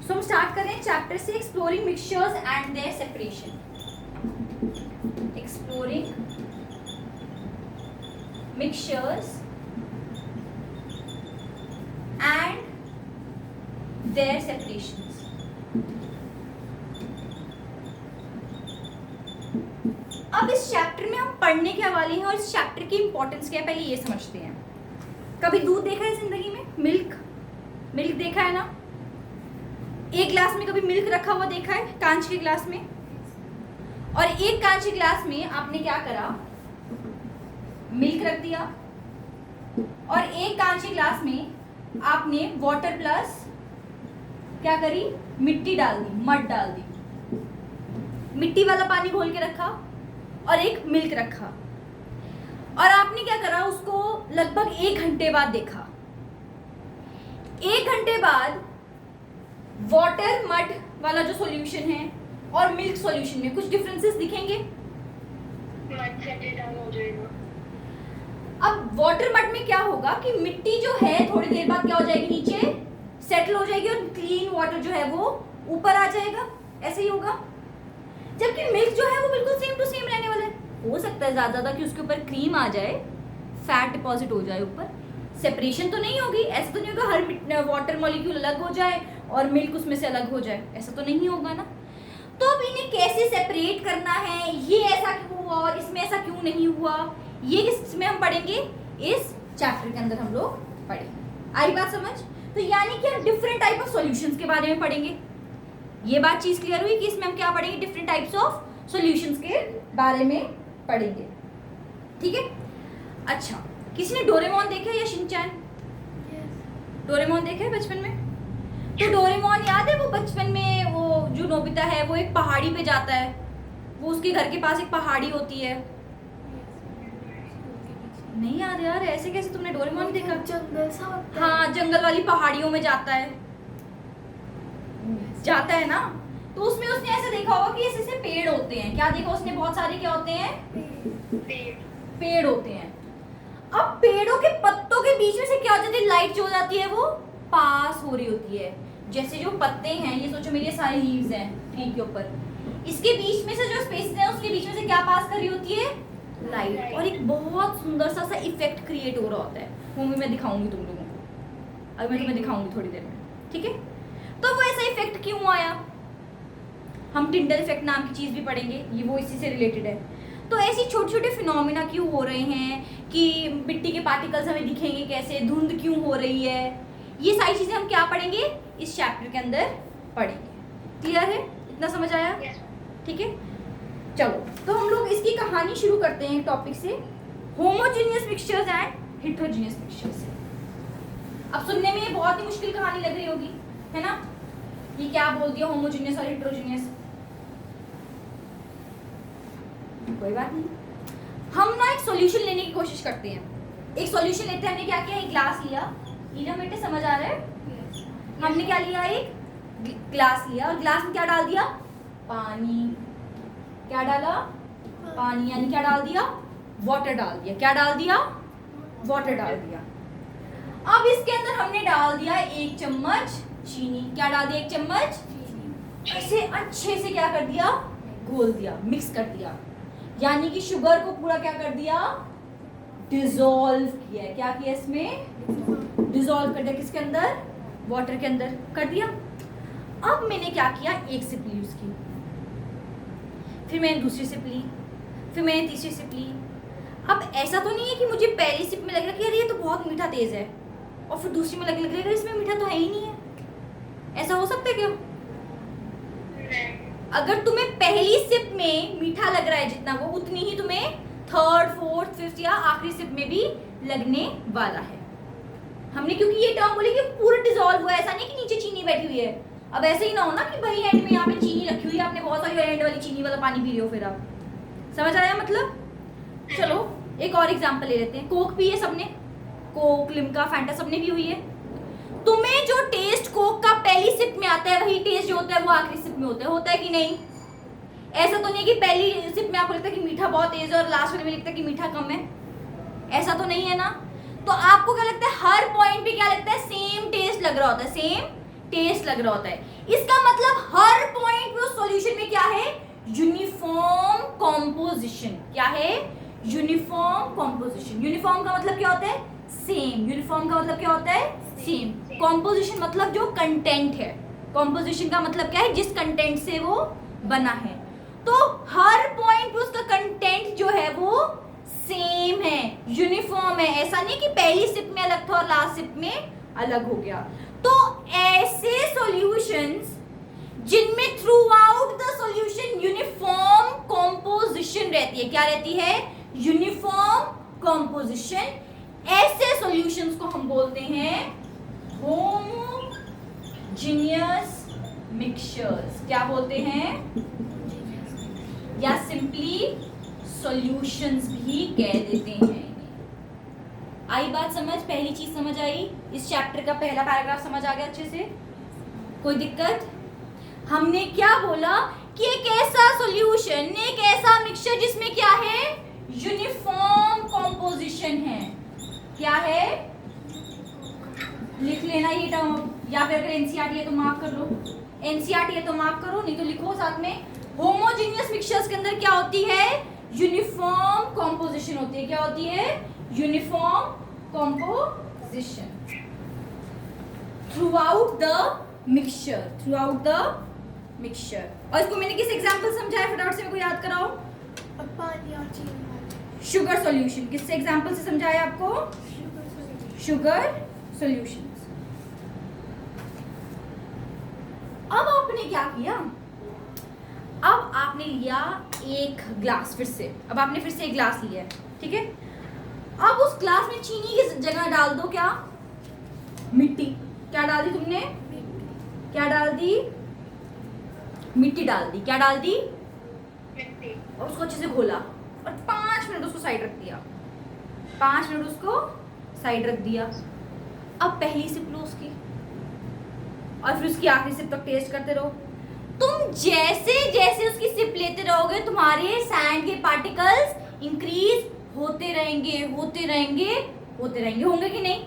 सो हम स्टार्ट कर रहे हैं चैप्टर से, exploring mixtures and their separation. Exploring mixtures and their separations. अब इस चैप्टर में हम पढ़ने के वाले हैं और इस चैप्टर की इंपॉर्टेंस क्या है पहले ये समझते हैं। कभी दूध देखा है जिंदगी में? मिल्क देखा है ना? एक ग्लास में कभी मिल्क रखा हुआ देखा है, कांच के ग्लास में? और एक कांच के ग्लास में आपने क्या करा, मिल्क रख दिया, और एक कांच के ग्लास में आपने वाटर प्लस क्या करी, मिट्टी डाल दी, मड डाल दी, मिट्टी वाला पानी घोल के रखा और एक मिल्क रखा, और आपने क्या करा, उसको लगभग 1 घंटे बाद देखा। 1 घंटे बाद वाटर मड वाला जो सॉल्यूशन है और मिल्क सॉल्यूशन में कुछ डिफरेंसेस दिखेंगे? मड सेटल डाउन हो जाएगा। अब वाटर मड में क्या होगा कि मिट्टी जो है थोड़ी देर बाद क्या हो जाएगी, नीचे सेटल हो जाएगी और क्लीन वाटर जो है वो ऊपर आ जाएगा। ऐसे ही होगा। जबकि मिल्क जो है वो बिल्कुल सेम टू सेम रहने वाला है। हो सकता है ज्यादा कि उसके ऊपर क्रीम आ जाए, फैट डिपॉजिट हो जाए ऊपर, सेपरेशन तो नहीं होगी। ऐसा तो नहीं होगा हर वाटर मॉलिक्यूल अलग हो जाए और मिल्क उसमें से अलग हो जाए, ऐसा तो नहीं होगा ना। तो अब इन्हें कैसे सेपरेट करना है, ये ऐसा क्यों हुआ और इसमें ऐसा क्यों नहीं हुआ, ये किसमें हम पढ़ेंगे, इस चैप्टर के अंदर हम लोग पढ़ेंगे। आई बात समझ? तो यानी कि हम डिफरेंट टाइप ऑफ सॉल्यूशंस के बारे में पढ़ेंगे। ये बात चीज क्लियर हुई कि इसमें हम क्या पढ़ेंगे, डिफरेंट टाइप्स ऑफ सॉल्यूशंस के बारे में पढ़ेंगे। ठीक है। अच्छा, किसी ने डोरेमोन देखा है या शिनचैन? डोरेमोन देखा है बचपन में? तो डोरेमोन याद है वो बचपन में वो जो नोबिता है वो एक पहाड़ी पे जाता है, वो उसके घर के पास एक पहाड़ी होती है। नहीं याद यार, ऐसे कैसे तुमने डोरेमोन देखा? जंगल सा होता है। हाँ, जंगल वाली पहाड़ियों में जाता है ना। तो उसमें उसने ऐसा देखा होगा कि ऐसे पेड़ होते हैं। क्या देखा उसने? बहुत सारे क्या होते हैं, पेड़ होते हैं। अब पेड़ों के पत्तों के बीच में से क्या हो जाती है, लाइट जो हो जाती है वो पास हो रही होती है। जैसे जो पत्ते हैं, ये सोचो मेरे सारे लीव्स हैं ट्री के ऊपर, इसके बीच में से जो स्पेसेस हैं उसके बीच में से क्या पास कर रही होती है, लाइट। और एक बहुत सुंदर सा इफेक्ट क्रिएट हो रहा होता है, वो भी मैं दिखाऊंगी तुम लोगों को, अभी मैं तुम्हें दिखाऊंगी थोड़ी देर में। ठीक है। तो वो ऐसा इफेक्ट क्यों आया, हम टिंडल इफेक्ट नाम की चीज भी पढ़ेंगे, ये वो इसी से रिलेटेड है। तो ऐसी छोटे छोटे फिनोमिना क्यों हो रहे हैं कि मिट्टी के पार्टिकल्स हमें दिखेंगे कैसे, धुंध क्यों हो रही है, ये सारी चीजें हम क्या पढ़ेंगे, इस चैप्टर के अंदर पढ़ेंगे। क्लियर है? इतना समझ आया? ठीक है। चलो, तो हम लोग इसकी कहानी शुरू करते हैं टॉपिक से, homogeneous mixtures and heterogeneous mixtures से। अब सुनने में ये बहुत ही मुश्किल कहानी लग रही होगी, है ना? ये क्या बोल दिया, होमोजेनियस और हेटेरोजेनियस। कोई बात नहीं, हम ना एक सॉल्यूशन लेने की कोशिश करते हैं। एक सॉल्यूशन लेते हैं, हमने क्या किया, एक ग्लास लिया। ईना बेटे समझ आ रहा है? हमने क्या लिया, एक ग्लास लिया और ग्लास में क्या डाल दिया, पानी। क्या डाला, पानी, यानी क्या डाल दिया, वाटर डाल दिया। क्या डाल दिया, वाटर डाल दिया। अब इसके अंदर हमने डाल दिया 1 चम्मच चीनी। क्या डाल दिया, 1 चम्मच चीनी। ऐसे अच्छे से क्या कर दिया, घोल दिया, मिक्स कर दिया, यानी कि शुगर को पूरा क्या कर दिया, डिसॉल्व किया। क्या किया, इसमें डिसॉल्व कर दिया, किसके अंदर, वाटर के अंदर कर दिया। अब मैंने क्या किया, 1 सिप ली उसकी, फिर मैंने दूसरी सिप ली, फिर मैंने तीसरी सिप ली। अब ऐसा तो नहीं है कि मुझे पहली सिप में लग रहा है कि यार ये तो बहुत मीठा तेज है, और फिर दूसरी में लग रहा है इसमें मीठा तो है ही नहीं है। ऐसा हो सकता है क्या? अगर तुम्हें पहली सिप में मीठा लग रहा है जितना, वो उतनी ही तुम्हें थर्ड, फोर्थ, फिफ्थ या आखिरी सिप में भी लगने वाला है। हमने क्योंकि ये टर्म बोली कि पूरा डिसॉल्व हुआ, ऐसा नहीं कि नीचे चीनी बैठी हुई है। अब ऐसे ही ना हो ना कि भाई एंड में यहाँ पे चीनी रखी हुई है, आपने बहुत सारी एंड वाली चीनी वाला पानी पी रहे हो, फिर आप समझ आया मतलब। चलो एक और एग्जांपल ले लेते हैं। कोक पी है सबने, कोक, लिम्का, फैंटा सबने पी हुई है। तुम्हें जो टेस्ट कोक का पहली सिप में आता है वही टेस्ट जो होता है वो आखिरी सिप में होता है कि नहीं? ऐसा तो नहीं कि पहली सिप में आपको लगता है कि मीठा बहुत तेज है और लास्ट वाले में लगता है कि मीठा कम है, ऐसा तो नहीं है ना। तो आपको क्या लगता है, हर पॉइंट पे क्या लगता है, सेम टेस्ट लग रहा होता है, सेम टेस्ट लग रहा होता है। इसका मतलब हर पॉइंट पे उस सॉल्यूशन में क्या है, यूनिफॉर्म कॉम्पोजिशन। क्या है, यूनिफॉर्म कॉम्पोजिशन। यूनिफॉर्म का मतलब क्या होता है, सेम। यूनिफॉर्म का मतलब क्या होता है, सेम। कॉम्पोजिशन मतलब जो कंटेंट है, कॉम्पोजिशन का मतलब क्या है, जिस कंटेंट से वो बना है। तो हर पॉइंट पे उसका कंटेंट जो है वो सेम है, यूनिफॉर्म है। ऐसा नहीं कि पहली सिप में अलग था और लास्ट सिप में अलग हो गया। तो ऐसे सॉल्यूशंस जिनमें through out the solution uniform composition रहती है, क्या रहती है, यूनिफॉर्म कॉम्पोजिशन, ऐसे सॉल्यूशंस को हम बोलते हैं होमोजेनियस मिक्सचर्स। क्या बोलते हैं, या सिंपली सॉल्यूशंस भी कह देते हैं। आई बात समझ, पहली चीज समझ आई, इस चैप्टर का पहला पैराग्राफ समझ आ गया अच्छे से, कोई दिक्कत। हमने क्या बोला कि एक ऐसा सॉल्यूशन, एक ऐसा मिक्सचर जिसमें क्या है, यूनिफॉर्म कॉम्पोजिशन है। क्या है, लिख लेना ये टर्म, या फिर अगर एनसीईआरटी है तो मार्क कर लो, एनसीईआरटी है तो मार्क करो, नहीं तो लिखो साथ में। होमोजेनियस मिक्सचर्स के अंदर क्या होती है, यूनिफॉर्म कॉम्पोजिशन होती है। क्या होती है, uniform composition through out the mixture, through out the mixture. और इसको मैंने किस एग्जांपल समझाया, फटाफट से मेरे को याद कराओ। पानी और चीनी, शुगर सॉल्यूशन, किससे एग्जांपल से समझाया आपको, शुगर सॉल्यूशंस। अब आपने क्या किया, अब आपने लिया एक ग्लास, फिर से अब आपने फिर से एक ग्लास लिया है, ठीक है। अब उस ग्लास में चीनी की जगह डाल दो क्या, मिट्टी। क्या डाल दी तुमने, क्या डाल दी, मिट्टी डाल दी। क्या डाल दी, मिट्टी। और उसको अच्छे से घोला और 5 मिनट उसको साइड रख दिया, 5 मिनट उसको साइड रख दिया। अब पहली सिप लो उसकी, और फिर उसकी आखिरी सिप तक टेस्ट करते रहो। तुम जैसे जैसे उसकी सिप लेते रहोगे, तुम्हारे सैंड के पार्टिकल्स इंक्रीज होते रहेंगे, होते रहेंगे, होते रहेंगे। होंगे कि नहीं,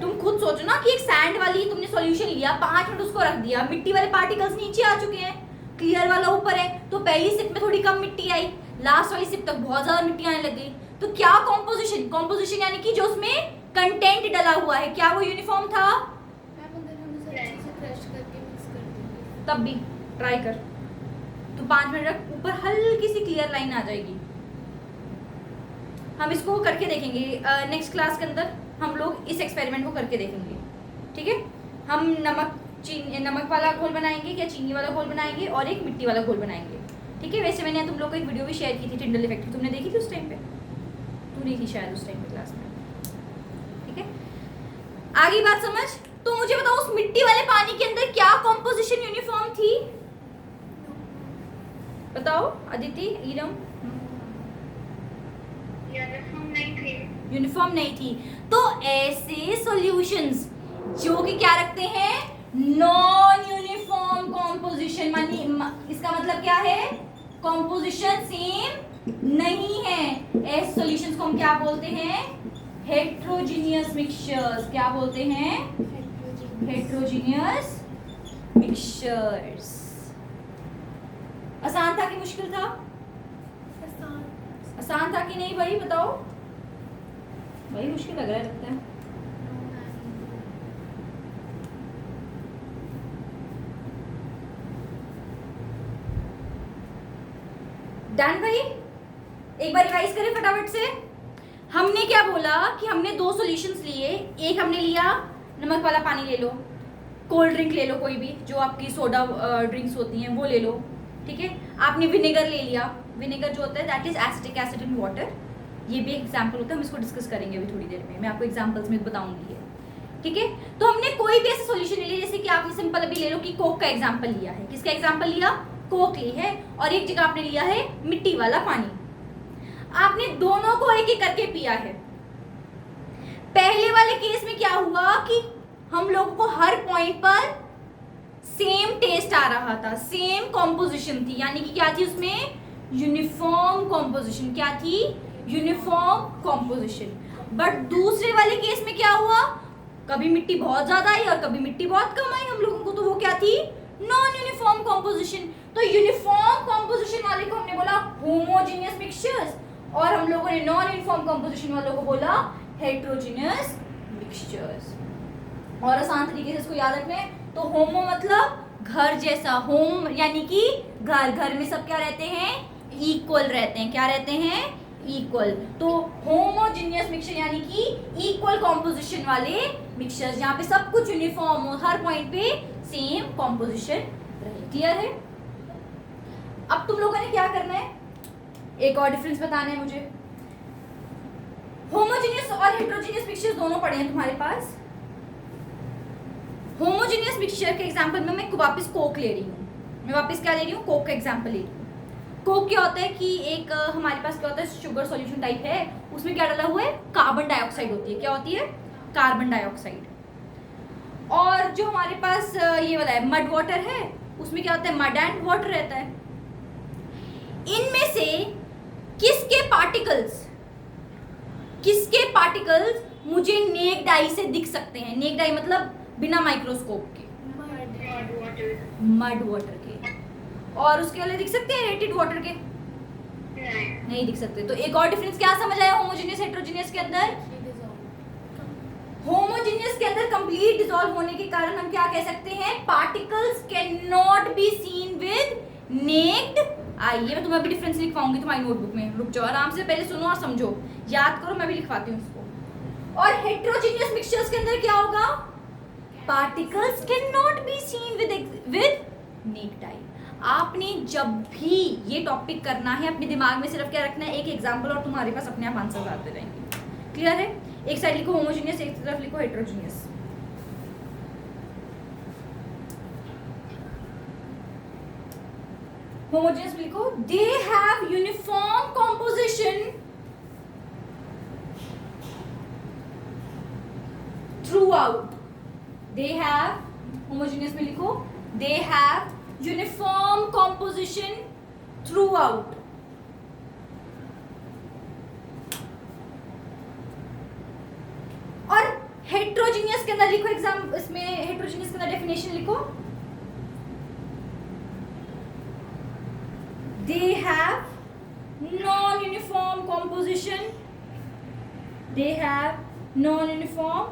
तुम खुद सोचो ना कि एक सैंड वाली तुमने सॉल्यूशन लिया, 5 मिनट उसको रख दिया, मिट्टी वाले पार्टिकल्स नीचे आ चुके हैं, क्लियर वाला ऊपर है, तो पहली सिप में थोड़ी कम मिट्टी आई, लास्ट वाली सिप तक बहुत ज्यादा मिट्टी आने लग गई। तो क्या कॉम्पोजिशन, कॉम्पोजिशन यानी कि जो उसमें कंटेंट डला हुआ है, क्या वो यूनिफॉर्म था, तब भी ट्राई कर, तो 5 मिनट रख, ऊपर हल्की सी क्लियर लाइन आ जाएगी। हम इसको करके देखेंगे नेक्स्ट क्लास के अंदर, हम लोग इस एक्सपेरिमेंट को करके देखेंगे, ठीक है। हम नमक वाला घोल बनाएंगे, या चीनी वाला घोल बनाएंगे, और एक मिट्टी वाला घोल बनाएंगे, ठीक है। वैसे मैंने तुम लोग को एक वीडियो भी शेयर की थी टिंडल इफेक्ट की, तुमने देखी थी उस टाइम पे, तू नहीं थी शायद उस टाइम पे क्लास में, ठीक है। आगे बात समझ। तो मुझे बताओ उस मिट्टी वाले पानी के अंदर क्या कॉम्पोजिशन यूनिफॉर्म थी, बताओ अदिति, ईरम। यूनिफॉर्म नहीं थी, यूनिफॉर्म नहीं थी। तो ऐसे सॉल्यूशंस जो कि क्या रखते हैं, नॉन यूनिफॉर्म कॉम्पोजिशन, मानी इसका मतलब क्या है, कॉम्पोजिशन सेम नहीं है, ऐसे सॉल्यूशंस को हम क्या बोलते हैं, हेट्रोजीनियस मिक्सचर्स। क्या बोलते हैं, हेट्रोजीनियस मिक्सचर्स। आसान था कि मुश्किल था, आसान था कि नहीं भाई, बताओ भाई, मुश्किल लग रहा है लगता है। डन भाई, एक बार रिवाइज करें फटाफट से। हमने क्या बोला कि हमने 2 सॉल्यूशंस लिए, एक हमने लिया नमक वाला पानी ले लो, कोल्ड ड्रिंक ले लो, कोई भी जो आपकी सोडा ड्रिंक्स होती हैं वो ले लो, ठीक है। आपने विनेगर ले लिया, विनेगर जो होता है that is acetic acid in water, ये भी एग्जाम्पल होता है, हम इसको डिस्कस करेंगे अभी थोड़ी देर में, मैं आपको एग्जाम्पल्स में बताऊंगी ये, ठीक है। तो हमने कोई भी ऐसा सॉल्यूशन ले लिया, जैसे कि आपने सिंपल अभी ले लो कि कोक का एग्जाम्पल लिया है, किसका एग्जाम्पल लिया, कोक ली है, और एक जगह आपने लिया है मिट्टी वाला पानी। आपने दोनों को एक एक करके पिया है। पहले वाले केस में क्या हुआ कि हम लोगों को हर पॉइंट पर सेम टेस्ट आ रहा था, सेम कॉम्पोजिशन थी, यानी कि क्या थी उसमें, यूनिफॉर्म कॉम्पोजिशन। क्या थी, यूनिफॉर्म कॉम्पोजिशन। बट दूसरे वाले केस में क्या हुआ, कभी मिट्टी बहुत ज्यादा आई और कभी मिट्टी बहुत कम आई हम लोगों को, तो वो क्या थी? Non uniform composition. तो यूनिफॉर्म कॉम्पोजिशन वाले को हमने बोला होमोजेनियस मिक्सचर्स, और हम लोगों ने नॉन यूनिफॉर्म कॉम्पोजिशन वालों को बोला हेटेरोजेनियस मिक्सचर्स। और आसान तरीके से इसको याद रखना है। तो होमो मतलब घर जैसा, होम यानी कि घर, घर में सब क्या रहते हैं? इक्वल रहते हैं। क्या रहते हैं? इक्वल। तो होमोजेनियस मिक्सचर यानी कि इक्वल कॉम्पोजिशन वाले मिक्सचर्स, जहाँ पे सब कुछ यूनिफॉर्म हो, हर पॉइंट पे सेम कॉम्पोजिशन रहे। क्लियर है? अब तुम लोगों ने क्या करना है, एक और डिफरेंस बताना है मुझे। होमोजेनियस और हेटेरोजेनियस मिक्सचर्स दोनों पड़े हैं तुम्हारे पास। होमोजेनियस मिक्सचर के एग्जांपल में मैं वापस कोक ले रही हूँ, मैं वापस क्या ले रही हूँ? कोक का एग्जांपल ले रही हूँ। कोक क्या होता है कि एक हमारे पास क्या होता है, शुगर सॉल्यूशन टाइप है, उसमें क्या डाला हुआ है? कार्बन डाइऑक्साइड होती है। क्या होती है? Carbon dioxide. और जो हमारे पास ये वाला है मड वाटर है, उसमें क्या होता है? मड एंड वाटर रहता है। इनमें से किसके पार्टिकल्स मुझे नेक्ड आई से दिख सकते हैं? नेक्ड आई मतलब बिना माइक्रोस्कोप के। मड वाटर के। और उसके वाले दिख सकते हैं रेटेड वाटर के? नहीं दिख सकते। तो एक और डिफरेंस क्या समझ आया होमोजेनियस हेटेरोजेनियस के अंदर? होमोजेनियस के अंदर कंप्लीट डिसॉल्व होने के कारण हम क्या कह सकते हैं? Particles can not be seen with necked आई। ये मैं तुम्हें अभी डिफरेंस लिखवाऊंगी तुम्हारी नोटबुक में, रुक जाओ आराम से, पहले सुनो और समझो, याद करो, मैं भी लिखवाती हूँ इसको। और हेटेरोजेनियस मिक्सचर्स के अंदर क्या होगा? Particles can not be seen with necked आई। आपने जब भी ये टॉपिक करना है, अपने दिमाग में सिर्फ क्या रखना है? एक एग्जांपल, और तुम्हारे पास अपने आप आंसर आते रहेंगे। क्लियर है? एक साइड लिखो होमोजेनियस, एक तरफ लिखो हेटेरोजेनियस। होमोजेनियस लिखो, they have uniform composition through out. They have, homogeneous में लिखो, they have uniform composition through out. और हेटेरोजेनियस के अंदर लिखो एग्जाम, इसमें हेटेरोजेनियस के अंदर डेफिनेशन लिखो, they have non-uniform composition, they have non-uniform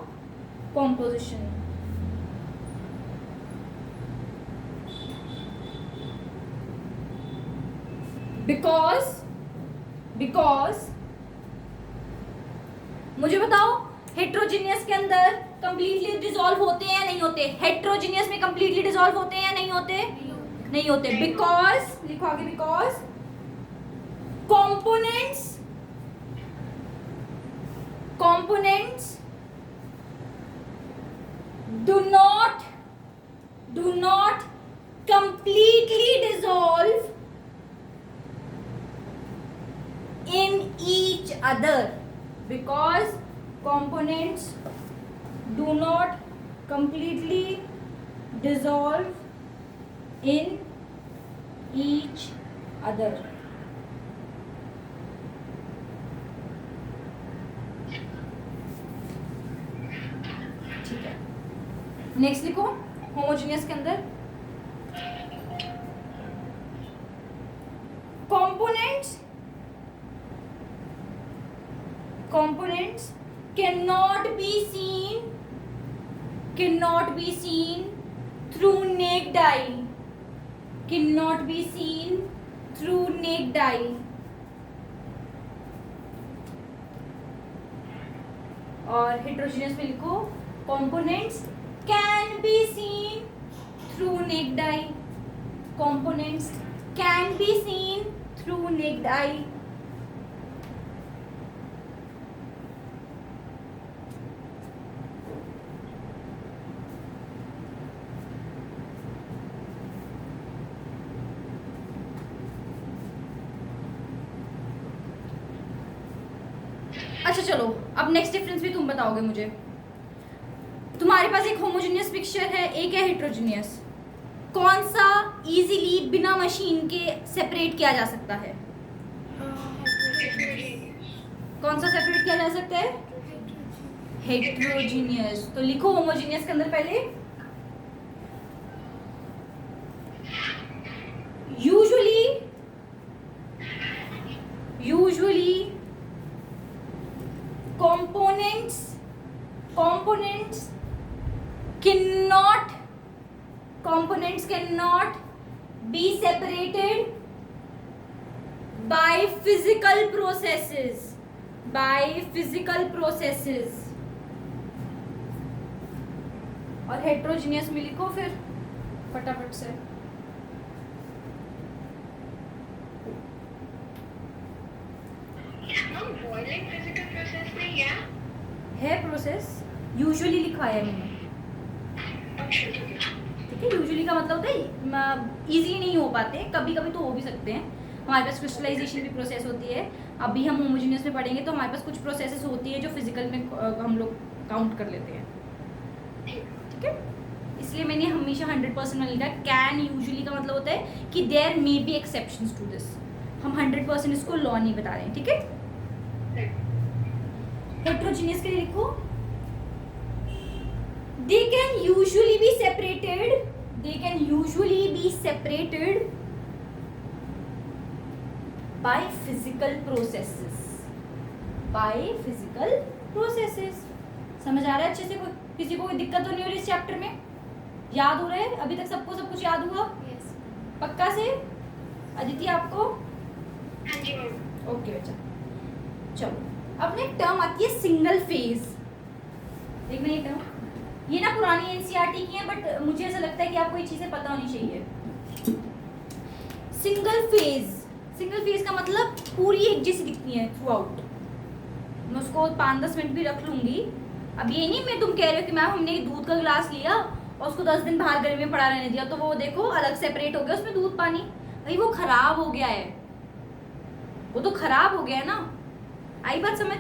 composition. because मुझे बताओ हेटेरोजेनियस के अंदर कंप्लीटली डिसॉल्व होते हैं या नहीं होते? हेटेरोजेनियस में कंप्लीटली डिसॉल्व होते हैं या नहीं होते? नहीं होते। बिकॉज लिखो आगे, because components do not completely dissolve in each other. Because components do not completely dissolve in each other. ठीक है, नेक्स्ट लिखो होमोजेनियस के अंदर components cannot be seen through naked eye. Cannot be seen through naked eye. और heterogeneous में लिखो components can be seen through naked eye. Components can be seen through naked eye. अच्छा चलो, अब नेक्स्ट डिफरेंस भी तुम बताओगे मुझे। तुम्हारे पास एक होमोजेनियस मिक्सचर है, एक है हेटेरोजेनियस। कौन सा इजीली बिना मशीन के सेपरेट किया जा सकता है? कौन सा सेपरेट किया जा सकता है? हेट्रोजीनियस। तो लिखो होमोजीनियस के अंदर पहले usually components cannot be separated by physical processes और हेट्रोजीनियस में लिखो फिर फटाफट से। बॉइलिंग फिजिकल प्रोसेस नहीं है प्रोसेस, यूजुअली लिखा है मैंने, ठीक है। यूजुअली का मतलब होता है इजी नहीं हो पाते, कभी कभी तो हो भी सकते हैं। हमारे पास क्रिस्टलाइजेशन भी प्रोसेस होती है। अभी हम होमोजीनियस में पढ़ेंगे तो हमारे पास कुछ प्रोसेसेस होती है जो फिजिकल में हम लोग काउंट कर लेते हैं, ठीक है। इसलिए मैंने हमेशा 100% में लिखा है। कैन यूजुअली का मतलब होता है कि there may be exceptions to this. हम 100% इसको लॉ नहीं बता रहे हैं, ठीक है। हेट्रोजीनियस के लिए लिखो they can usually be separated by physical processes समझ आ रहा है अच्छे से? किसी को कोई दिक्कत तो नहीं हो रही इस चैप्टर में? याद हो रहा है अभी तक सबको? सब कुछ याद हुआ? Yes. पक्का से? अदिति आपको? हाँ जी मैम। ओके बच्चा, चलो अब ना एक टर्म आती है सिंगल फेज। देखना ये टर्म, ये ना पुरानी एनसीईआरटी की है, बट मुझे ऐसा लगता है कि आपको ये चीजें पता होनी चाहिए। सिंगल फेज का मतलब पूरी एक जैसी दिखती है थ्रू आउट। मैं उसको 5-10 मिनट भी रख लूंगी। अब ये नहीं मैं तुम कह रहे हो कि मैम हमने दूध का गिलास लिया और उसको 10 दिन बाहर गर्मी में पड़ा रहने दिया तो वो देखो अलग सेपरेट हो गया उसमें दूध पानी। भाई वो खराब हो गया है, वो तो खराब हो गया है ना। आई बात समझ?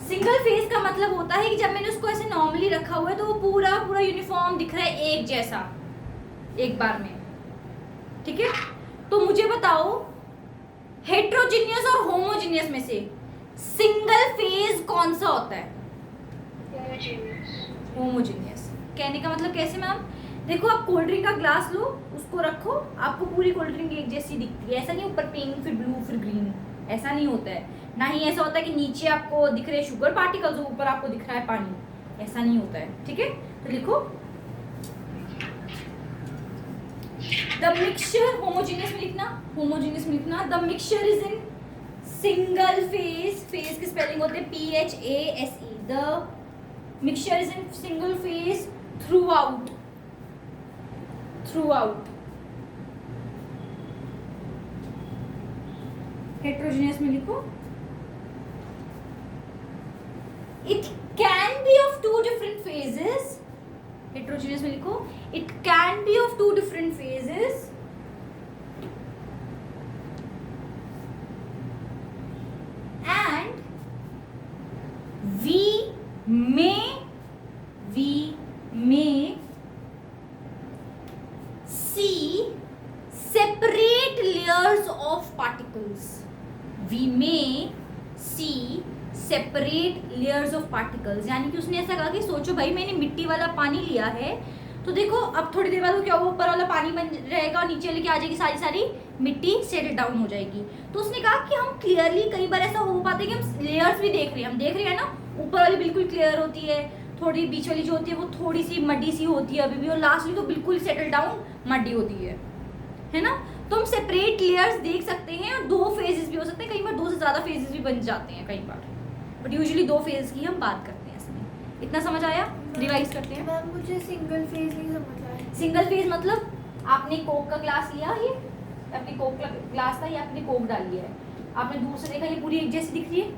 सिंगल फेज का मतलब होता है कि जब मैंने उसको ऐसे नॉर्मली रखा हुआ है तो वो पूरा यूनिफॉर्म दिख रहा है, एक जैसा, एक बार में, ठीक है। तो मुझे बताओ हेट्रोजीनियस और होमोजीनियस में से सिंगल फेज कौन सा होता है? होमोजीनियस। कहने का मतलब कैसे मैम? देखो आप कोल्ड ड्रिंक का ग्लास लो, उसको रखो, आपको पूरी कोल्ड ड्रिंक एक जैसी दिखती है। ऐसा नहीं ऊपर पिंक फिर ब्लू फिर ग्रीन, ऐसा नहीं होता है। ना ही ऐसा होता है कि नीचे आपको दिख रहे शुगर पार्टिकल्स और ऊपर आपको दिख रहा है पानी, ऐसा नहीं होता है, ठीक है। तो लिखो द मिक्सचर, होमोजीनियस में लिखना the mixture is in single phase. Phase की स्पेलिंग होते हैं PHASE। The mixture is in single phase through out. Heterogeneous में लिखो it can be of two different phases। Heterogeneous में लिखो it can be of two different phases and we may see separate layers of particles। We may see separate layers of particles. यानी कि उसने ऐसा कहा कि सोचो भाई मैंने मिट्टी वाला पानी लिया है तो देखो अब थोड़ी देर बाद वो क्या होगा, ऊपर वाला पानी बन रहेगा और नीचे लेके आ जाएगी सारी मिट्टी सेटल डाउन हो जाएगी। तो उसने कहा कि हम क्लियरली कई बार ऐसा हो पाता है कि हम लेयर्स भी देख रहे हैं, हम देख रहे हैं ना, ऊपर वाली बिल्कुल क्लियर होती है, थोड़ी बीच वाली जो होती है वो थोड़ी सी मड्डी सी होती है अभी भी, और लास्ट वाली तो बिल्कुल सेटल डाउन मड्डी होती है ना। तो हम सेपरेट लेयर्स देख सकते हैं और 2 फेजेस भी हो सकते हैं, कई बार 2 से ज़्यादा फेजेस भी बन जाते हैं कई बार, बट यूजुअली 2 फेज की हम बात करते हैं इसमें। इतना समझ आया? रिवाइज करते हैं। मैम मुझे सिंगल फेज नहीं समझ आया। सिंगल फेज मतलब आपने कोक का ग्लास लिया, ये आपने कोक का ग्लास था, ये आपने कोक डाली है, आपने दूर से देखा ये पूरी एक जैसी दिख रही है,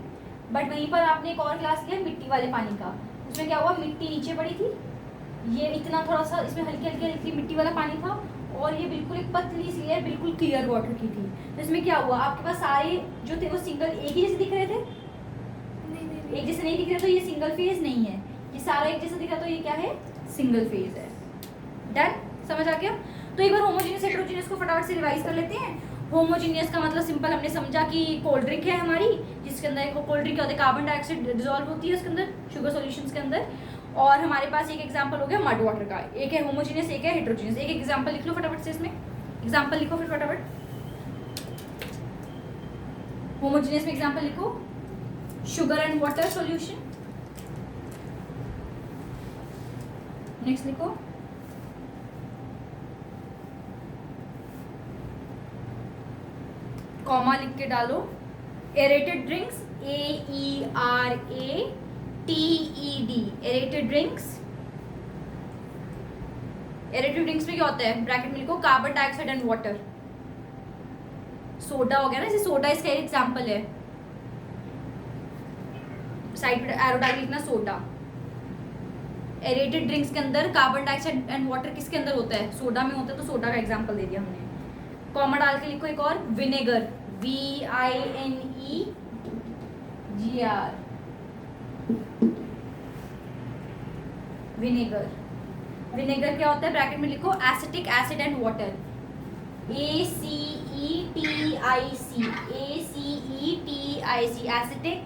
बट वहीं पर आपने एक और ग्लास लिया मिट्टी वाले पानी का, उसमें क्या हुआ, मिट्टी नीचे पड़ी थी, ये इतना थोड़ा सा इसमें हल्की हल्की मिट्टी वाला पानी था और ये बिल्कुल एक पतली सी लेयर बिल्कुल क्लियर वाटर की थी। तो इसमें क्या हुआ, आपके पास सारे जो थे वो सिंगल एक ही जैसे दिख रहे थे, एक जैसे नहीं दिख रहे तो ये सिंगल फेज नहीं है, ये सारा एक जैसा दिख रहा तो ये क्या है, सिंगल फेज है। डन? समझ आ गया? तो एक बार होमोजेनियस हेटेरोजेनियस को फटाफट से रिवाइज कर लेते हैं। होमोजीनियस का मतलब सिंपल हमने समझा कि कोल्ड ड्रिंक है हमारी, जिसके अंदर कोल्ड ड्रिंक क्या होता है, कार्बन डाइऑक्साइड डिजोल्व होती है उसके अंदर, शुगर सॉल्यूशंस के अंदर। और हमारे पास एक एग्जांपल हो गया मड वाटर का, एक है होमोजीनियस, एक है हेट्रोजीनियस। एक एग्जांपल लिख लो फटाफट से, इसमें एग्जांपल लिखो फिर फटाफट। होमोजीनियस में एग्जांपल लिखो, sugar and water solution. Next लिखो, कॉमा लिख के डालो, aerated drinks, AERATED, aerated drinks. Aerated drinks में क्या होता है, ब्रैकेट में लिखो carbon dioxide and water. Soda हो गया ना, जैसे सोडा इसका एग्जांपल है, साइड पे एरो डाल लिखना सोडा। एरेटेड ड्रिंक्स के अंदर कार्बन डाइऑक्साइड एंड वाटर किसके अंदर होता है, सोडा में होता है, तो सोडा का एग्जांपल दे दिया हमने। कॉमा डाल के लिखो एक और, विनेगर, VINEGR, विनेगर। विनेगर क्या होता है, ब्रैकेट में लिखो acetic acid and water, ACETIC, acetic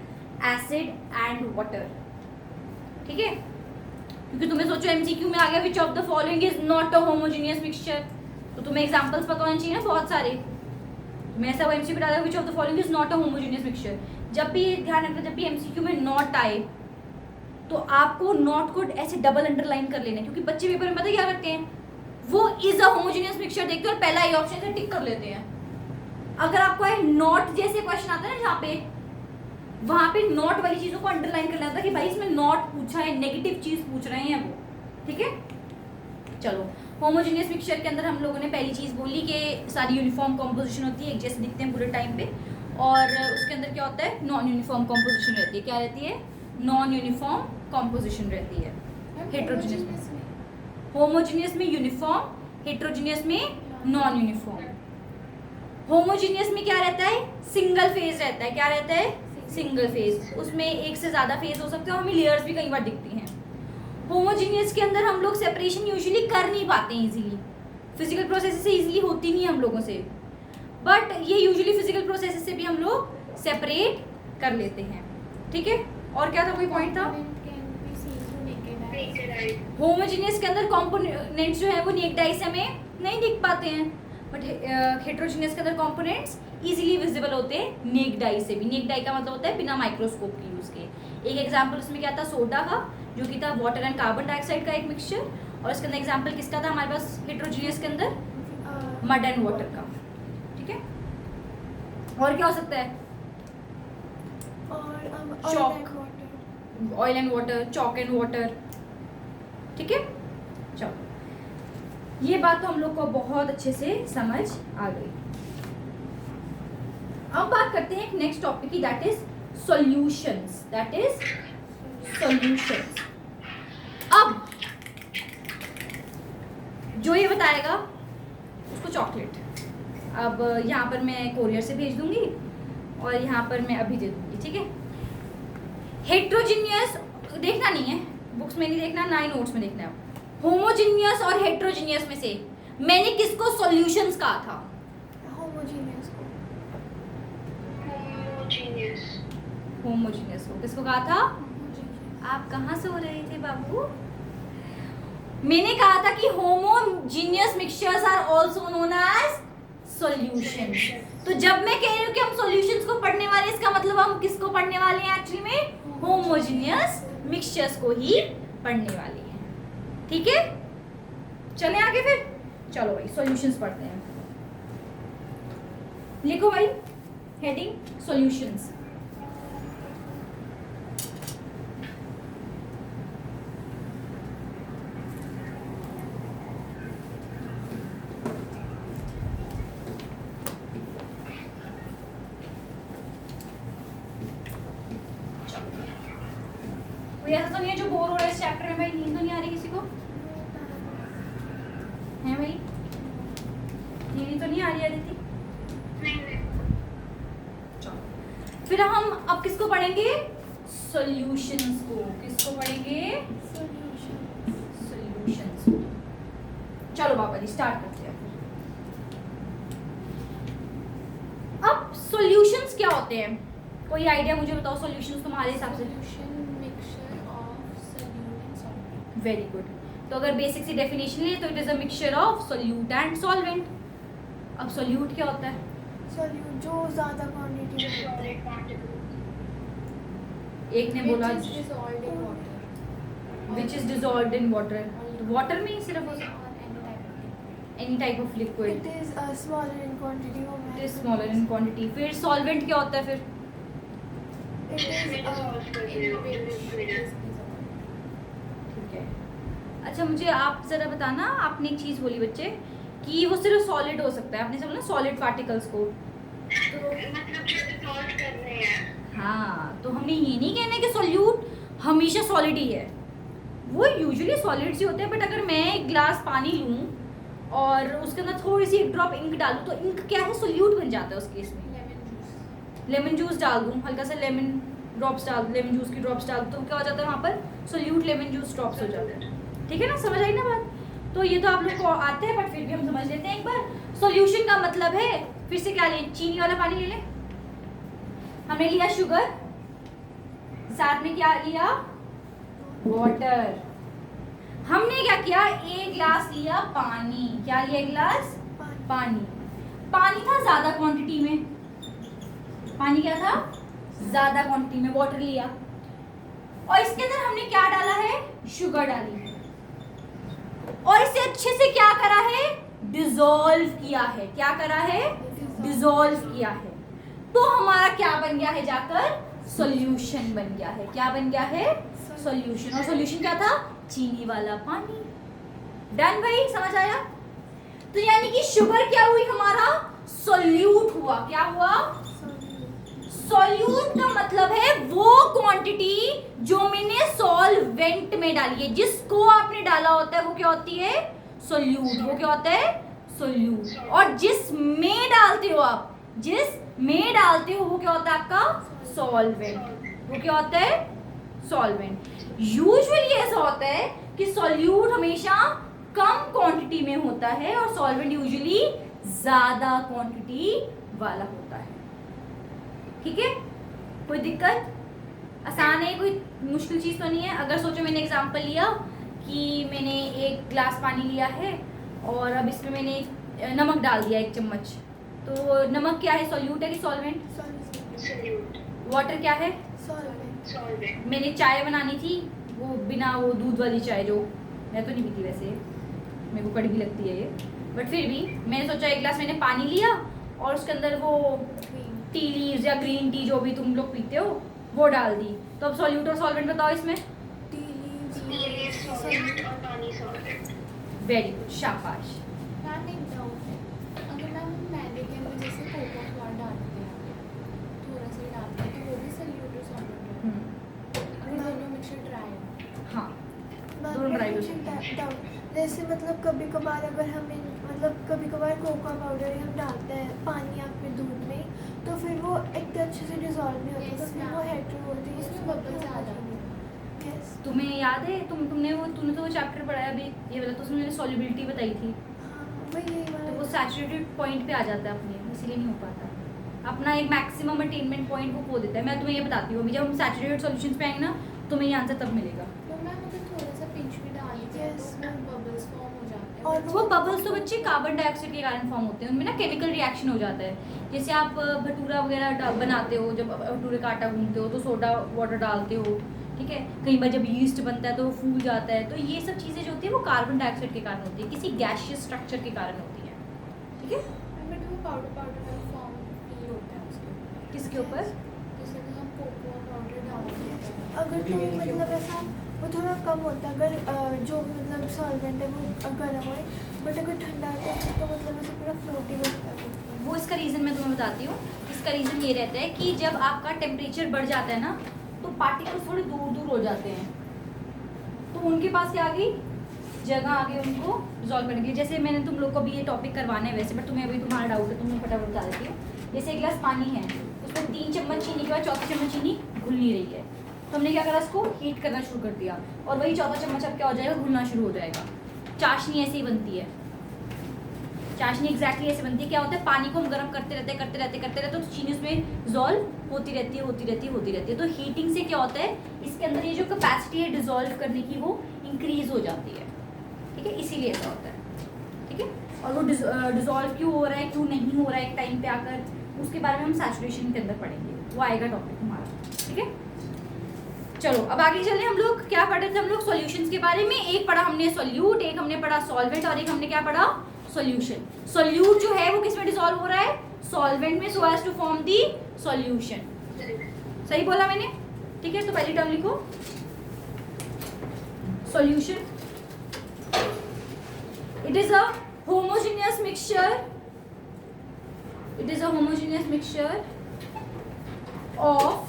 acid and water. ठीक है, क्योंकि तुम्हें सोचो एमसीक्यू में आ गया which of the following is not a homogeneous mixture, तो तुम्हें एग्जांपल्स पता होने चाहिए ना बहुत सारे। मैं ऐसा वो एमसीक्यू डाला which of the following is not a homogeneous mixture. जब भी ध्यान रखना, जब भी एमसीक्यू में नॉट आए तो आपको नॉट को ऐसे डबल अंडरलाइन कर लेना, क्योंकि बच्चे पेपर में पता क्या करते हैं, वो इज अ होमोजेनियस मिक्सचर देखते हैं और पहला ए ऑप्शन से टिक कर लेते हैं। अगर आपको नॉट जैसे क्वेश्चन आता है ना, जहाँ पे वहां पे नॉट वाली चीजों को अंडरलाइन कर लेता है कि भाई इसमें नॉट पूछा है, नेगेटिव चीज पूछ रहे हैं वो। ठीक है, चलो होमोजेनियस मिक्सचर के अंदर हम लोगों ने पहली चीज बोली कि सारी यूनिफॉर्म कॉम्पोजिशन होती है, एक जैसे दिखते हैं पूरे टाइम पे, और उसके अंदर क्या होता है, नॉन यूनिफॉर्म कॉम्पोजिशन रहती है। क्या रहती है, नॉन यूनिफॉर्म कॉम्पोजिशन रहती है। हेट्रोजीनियस में, होमोजीनियस में यूनिफॉर्म, हेट्रोजीनियस में नॉन यूनिफॉर्म। होमोजीनियस में क्या रहता है, सिंगल फेज रहता है। क्या रहता है, सिंगल फेज, उसमें एक से ज्यादा फेज हो सकते हैं और हमें लेयर्स भी कई बार दिखती हैं। होमोजीनियस के अंदर हम लोग सेपरेशन यूजुअली कर नहीं पाते हैं इजीली, फिजिकल प्रोसेस से इजीली होती नहीं है हम लोगों से, बट ये यूजुअली फिजिकल प्रोसेस से भी हम लोग सेपरेट कर लेते हैं। ठीक है, और क्या था, कोई पॉइंट था, होमोजीनियस के अंदर कंपोनेंट्स जो है वो नेक्ड आई से हमें नहीं दिख पाते हैं, बट हेट्रोजीनियस के अंदर कंपोनेंट्स इजीली विजिबल होते हैं नेक्ड आई से भी। नेक्ड आई का मतलब होता है बिना माइक्रोस्कोप के यूज के। एक एग्जांपल उसमें क्या था, सोडा का, जो कि था वाटर एंड कार्बन डाइऑक्साइड का एक मिक्सचर, और इसके अंदर एग्जांपल किसका था हमारे पास हेट्रोजीनियस के अंदर, मड एंड वाटर का। ठीक है, और क्या हो सकता है, oil and water, chalk and water. ठीक है, चलो ये बात तो हम लोग को बहुत अच्छे से समझ आ गई। अब बात करते हैं एक नेक्स्ट टॉपिक की, that is solutions, that is solutions. अब जो ये बताएगा उसको चॉकलेट, अब यहाँ पर मैं कोरियर से भेज दूंगी और यहाँ पर मैं अभी दे दूंगी। ठीक है, हेट्रोजीनियस देखना नहीं है, बुक्स में नहीं देखना, ना ही नोट्स में देखना है। होमोजीनियस और हेट्रोजीनियस में से मैंने किसको सॉल्यूशंस कहा था, होमोजीनियस को, होमोजीनियस को किसको कहा था, आप कहाँ से हो रहे थे बाबू, मैंने कहा था कि homogeneous mixtures are also known as solutions. तो जब मैं कह रही हूँ कि हम सॉल्यूशंस को पढ़ने वाले हैं, इसका मतलब हम किसको पढ़ने वाले हैं, एक्चुअली में होमोजीनियस मिक्सचर्स को ही पढ़ने वाले हैं। ठीक है, चलें आगे फिर, चलो भाई सॉल्यूशंस पढ़ते हैं। लिखो भाई हेडिंग सॉल्यूशंस। कोई ऐसा तो नहीं है जो बोर हो रहा है इस चैप्टर में, भाई नींद तो नहीं आ रही किसी को, है भाई, नींद तो नहीं आ रही अदिति? चलो फिर हम अब किसको पढ़ेंगे, सॉल्यूशंस को। किसको पढ़ेंगे, सॉल्यूशंस को। चलो बाबा जी स्टार्ट करते हैं। सॉल्यूशंस क्या होते हैं? कोई आइडिया मुझे बताओ सॉल्यूशंस तुम्हारे हिसाब से? Solution mixture of solute and solvent. Very good. तो अगर बेसिक सी डेफिनेशन ले तो it is a mixture of solute and solvent. अब सॉल्यूट क्या होता है? Solute जो ज़्यादा quantity Just में होता है. solid particles. एक ने बोला Which is dissolved in water. Which is dissolved in water. Water में ही सिर्फ Or any type of liquid. Any type of liquid. It is smaller in quantity. It is smaller in quantity. फिर solvent क्या होता है फिर? It is It is also in which liquid. it is dissolved. ठीक है। अच्छा मुझे आप जरा बताना, आपने एक चीज बोली बच्चे कि वो सिर्फ सॉलिड हो सकता है, आपने समझा सॉलिड पार्टिकल्स को। तो मतलब जो dissolve कर रहे हैं. हाँ, तो हमने ये नहीं कहना है कि सॉल्यूट हमेशा सॉलिड ही है, वो यूजुअली सॉलिड्स ही होते हैं। बट अगर मैं एक ग्लास पानी लूँ और उसके अंदर थोड़ी सी एक ड्रॉप इंक डालूँ तो इंक क्या है, सॉल्यूट बन जाता है उस केस में। Lemon juice. लेमन जूस डाल दूँ, हल्का सा लेमन जूस की ड्रॉप्स डाल दूँ तो क्या हो जाता है वहाँ पर, सॉल्यूट लेमन जूस ड्रॉप्स हो जाते हैं। ठीक है ना, समझ आई ना बात? तो ये तो आप लोग को आते हैं बट फिर भी हम समझ लेते हैं एक बार। सॉल्यूशन का मतलब है, फिर से क्या लें, चीनी वाला पानी ले लें। हमने लिया शुगर, साथ में क्या लिया, वाटर। हमने क्या किया, एक ग्लास लिया पानी। क्या लिया, एक ग्लास पानी। पानी था ज्यादा क्वांटिटी में, पानी क्या था, ज्यादा क्वांटिटी में। वाटर लिया और इसके अंदर हमने क्या डाला है, शुगर डाली है और इसे अच्छे से क्या करा है, डिसॉल्व किया है। क्या करा है, डिसॉल्व किया है। तो हमारा क्या बन गया है, जाकर सॉल्यूशन बन गया है। क्या बन गया है, सॉल्यूशन। और सॉल्यूशन क्या था, चीनी वाला पानी। डन भाई, समझ आया? तो यानी कि शुगर क्या हुई, हमारा सॉल्यूट हुआ। क्या हुआ, सॉल्यूट का मतलब है वो क्वांटिटी जो मैंने सॉल्वेंट में डाली है। जिसको आपने डाला होता है वो क्या होती है, सॉल्यूट। वो क्या होता है, सॉल्यूट। और जिस में डालते हो आप, जिस में डालते हो वो क्या होता है आपका, सॉल्वेंट। वो क्या होता है, सॉल्वेंट। यूजुअली ऐसा होता है कि सॉल्यूट हमेशा कम क्वांटिटी में होता है और सॉल्वेंट यूजुअली ज्यादा क्वांटिटी वाला होता है। ठीक है, कोई दिक्कत, आसान है, कोई मुश्किल चीज़ तो नहीं है। अगर सोचो मैंने एग्जांपल लिया कि मैंने एक ग्लास पानी लिया है और अब इसमें मैंने नमक डाल दिया 1 चम्मच, तो नमक क्या है, सॉल्यूट है कि सॉल्वेंट? Solute. वाटर क्या है, Solvent. Solvent. मैंने चाय बनानी थी, वो बिना वो दूध वाली चाय, जो मैं तो नहीं पीती वैसे, मेरे को कड़वी लगती है ये, बट फिर भी मैंने सोचा एक गिलास मैंने पानी लिया और उसके अंदर वो टी लीव्स या ग्रीन टी जो भी तुम लोग पीते हो वो डाल दी। तो अब सॉल्यूट और सॉल्वेंट बताओ इसमें। Tea leaves. Tea leaves solvent और पानी solvent. वेरी गुड, शाबाश। मैम एक डाउट है, अगर मैम हम मैदे के अंदर जैसे कोको फ्लावर डालते हैं, थोड़ा सा ही डालते हैं, तो वो भी सॉल्यूट और सॉल्वेंट होता है अगर दोनों मिक्सचर ड्राई हो। हाँ, मैम, दोनों dry हो मुझे सकते हैं। डाउट, जैसे मतलब कभी कभार अगर हमें मतलब कभी कभार कोको पाउडर हम डालते हैं पानी या फिर दूध में, तो फिर वो एकदम अच्छे से डिजॉल्व नहीं होता, तो Yes, फिर वो ma'am. हेट्रो होती है, उसमें इसमें bubbles आ जाते हैं। Yes. तुम्हें याद है, तुमने तो वो चैप्टर पढ़ाया अभी, ये वाला तो उसमें मैंने सॉल्युबिलिटी बताई थी, हाँ, वही यही तो वो वाला। सैचुरेटेड पॉइंट पे आ जाता है अपने, इसीलिए नहीं हो पाता। अपना एक मैक्सिमम अटेनमेंट पॉइंट वो खो देता है। मैं तुम्हें ये बताती हूँ, अभी जब हम सैचुरेटेड सॉल्यूशंस पे आएंगे ना, तुम्हें ये आंसर तब मिलेगा। तो मैम अगर थोड़ा सा पिंच भी डाल दिया Yes, तो बबल्स फॉर्म हो जाते हैं। और वो बबल्स तो बच्चे कार्बन डाइऑक्साइड के कारण फॉर्म होते हैं, उनमें ना केमिकल रिएक्शन हो जाता है। जैसे आप भटूरा वगैरह बनाते हो, जब भटूरे का आटा गूंथते हो तो सोडा वाटर डालते हो, ठीक है। कई बार जब यीस्ट बनता है तो वो फूल जाता है, तो ये सब चीज़ें जो होती है वो कार्बन डाइऑक्साइड के कारण होती है, किसी गैसियस स्ट्रक्चर के कारण होती है, ठीक है। बट वो पाउडर पाउडर का फॉर्म फील होता है उसके ऊपर। किसके ऊपर? जैसे कि हम कोको पाउडर डाल देते हैं, अगर तो मतलब ऐसा वो थोड़ा कम होता है, अगर जो मतलब सॉल्वेंट है वो गर्म हो, बट अगर ठंडा है तो मतलब ऐसे पूरा फ्लोटिंग होता है। वो इसका रीज़न मैं तुम्हें बताती हूँ। इसका रीज़न ये रहता है कि जब आपका टेम्परेचर बढ़ जाता है ना, तो पार्टिकल्स थोड़े दूर दूर हो जाते हैं, तो उनके पास क्या आ गई, जगह आ गई उनको रिजॉल्व करने की। जैसे मैंने तुम लोग को भी ये टॉपिक करवाना है वैसे, बट तुम्हें अभी तुम्हारा डाउट है, तुम्हें फटाफट बता देती हूँ। जैसे एक गिलास पानी है, उसमें 3 चम्मच चीनी के बाद चौथा चम्मच चीनी घुल नहीं रही है, तो हमने क्या करा, उसको हीट करना शुरू कर दिया और वही चौथा चम्मच अब क्या हो जाएगा, घुलना शुरू हो जाएगा। चाशनी ऐसे ही बनती है, चाशनी एग्जैक्टली ऐसे बनती है। क्या होता है, पानी को हम गर्म करते रहते तो चीनी उसमें डिजोल्व होती रहती है। तो हीटिंग से क्या होता है, इसके अंदर ये जो कैपेसिटी है डिजोल्व करने की वो इंक्रीज हो जाती है। ठीक है, इसीलिए ऐसा होता है। ठीक है, और वो डिजोल्व क्यों हो रहा है, क्यों नहीं हो रहा है एक टाइम पे आकर, उसके बारे में हम सैचुरेशन के अंदर पढ़ेंगे, वो आएगा टॉपिक हमारा। ठीक है, चलो अब आगे चले। हम लोग क्या पढ़े थे, हम लोग सॉल्यूशंस के बारे में, एक पढ़ा हमने सोल्यूट, एक हमने पढ़ा सॉल्वेंट, और एक हमने क्या पढ़ा, सॉल्यूशन। सोल्यूट जो है वो किसमें डिसॉल्व हो रहा है, सॉल्वेंट में, so as to form the solution. सही बोला मैंने? ठीक है, तो पहली टर्म लिखो solution. It is a homogeneous mixture of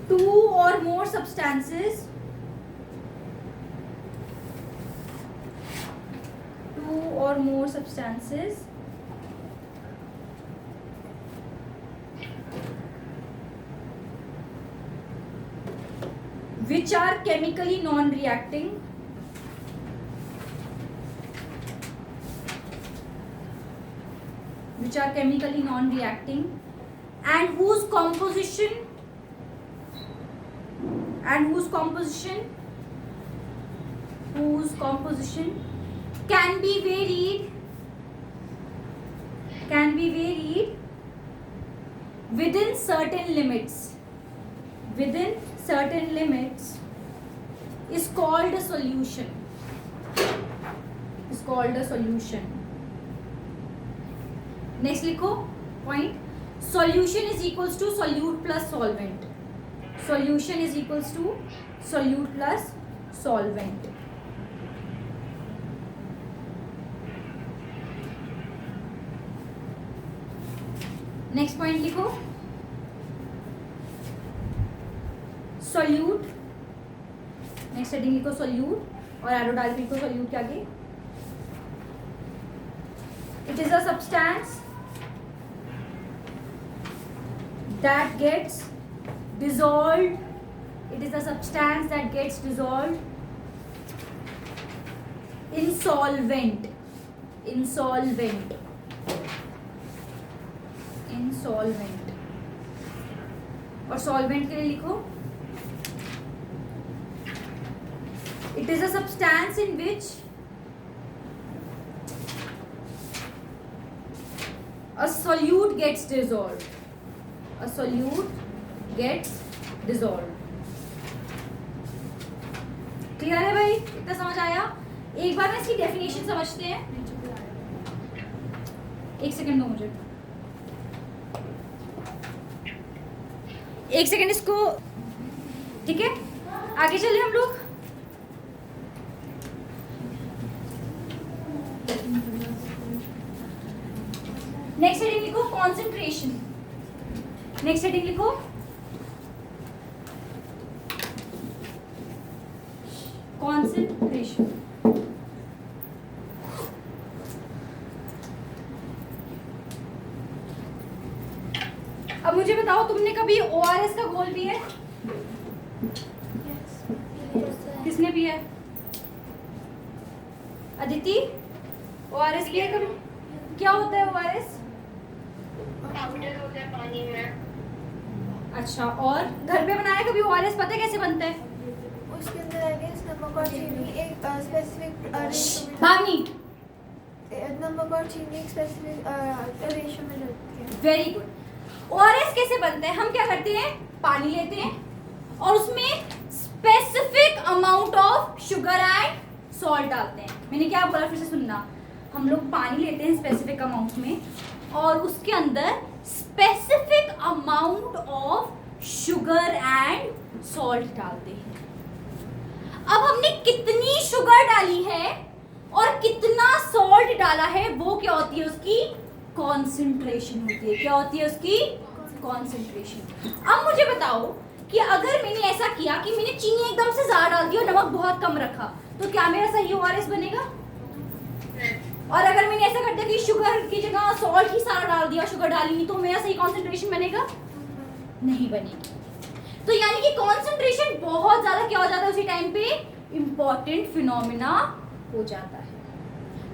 two or more substances which are chemically non-reacting and whose composition can be varied within certain limits is called a solution. Next लिखो point, solution is equals to solute plus solvent. Solution is equals to solute plus solvent. Next point लिखो solute, next heading लिखो solute और arrow डाल के लिखो solute के आगे। It is a substance that gets dissolved. It is a substance that gets dissolved in solvent. और solvent के लिए लिखो it is a substance in which a solute gets dissolved. Clear है भाई, इतना समझ आया? एक बार ना इसकी डेफिनेशन समझते हैं। एक सेकंड दो मुझे, एक सेकंड इसको। ठीक है, आगे चले हम लोग। नेक्स्ट हेडिंग लिखो कॉन्सेंट्रेशन। नेक्स्ट हेडिंग लिखो कॉन्सेंट्रेशन। अब मुझे बताओ, तुमने कभी ORS का घोल पिया है? किसने पिया है? अदिति, ORS पिया है कभी? क्या होता है ORS? पाउडर होता है पानी में। अच्छा, और घर पे बनाया कभी ORS? पता है कैसे बनता है? उसके अंदर आई गेस नमक और चीनी एक स्पेसिफिक भावनी, नमक और चीनी एक स्पेसिफिक रेशियो में डलती है। Very good. ORS कैसे बनता है? हम क्या करते हैं, पानी लेते हैं और उसमें specific amount of sugar and salt डालते हैं। मैंने क्या बोला, फिर से सुनना। हम लोग पानी लेते हैं स्पेसिफिक अमाउंट में और उसके अंदर specific amount of sugar and salt डालते हैं। अब हमने कितनी शुगर डाली है और कितना सॉल्ट डाला है, वो क्या होती है, उसकी कॉन्सेंट्रेशन होती है। क्या होती है उसकी कॉन्सेंट्रेशन। अब मुझे बताओ कि अगर मैंने ऐसा किया कि मैंने चीनी एकदम से ज्यादा डाल दी और नमक बहुत कम रखा, तो क्या मेरा सही ORS बनेगा? और अगर मैंने ऐसा कर दिया कि शुगर की जगह सॉल्ट ही सारा डाल दिया, शुगर डाली नहीं, तो मेरा सही कॉन्सेंट्रेशन बनेगा? नहीं बनेगी। तो यानी कि कॉन्सेंट्रेशन बहुत ज्यादा क्या हो जाता है उसी टाइम पे, इंपॉर्टेंट फिनोमिना हो जाता है।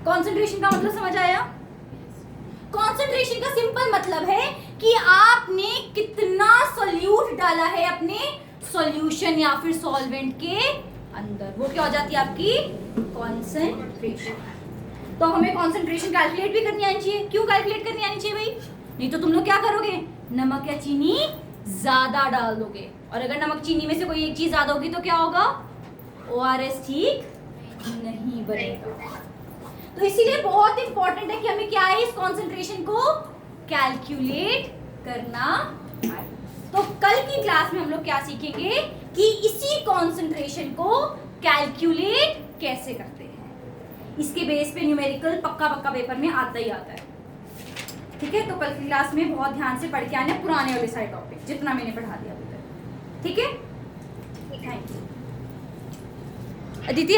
कंसंट्रेशन का मतलब समझ आया? कंसंट्रेशन का सिंपल मतलब है कि आपने कितना सोल्यूट डाला है अपने सॉल्यूशन या फिर सॉल्वेंट के अंदर, वो क्या हो जाती है आपकी कंसंट्रेशन। तो हमें कंसंट्रेशन कैलकुलेट भी करनी आनी चाहिए। क्यों कैलकुलेट करनी आनी चाहिए भाई? नहीं तो तुम लोग क्या करोगे, नमक या चीनी ज्यादा डाल दोगे, और अगर नमक चीनी में से कोई एक चीज ज्यादा होगी तो क्या होगा, ORS ठीक नहीं बनेगा। तो इसीलिए बहुत इंपॉर्टेंट है कि हमें क्या है, इस कंसंट्रेशन को कैलकुलेट करना है। तो कल की क्लास में हम लोग क्या सीखेंगे कि इसी कंसंट्रेशन को कैलकुलेट कैसे करते हैं। इसके बेस पे न्यूमेरिकल पक्का पेपर में आता ही आता है। ठीक है, तो कल की क्लास में बहुत ध्यान से पढ़ के आने पुराने वाले सारे टॉपिक जितना मैंने पढ़ा दिया अभी तक। ठीक है, थैंक यू अदिति।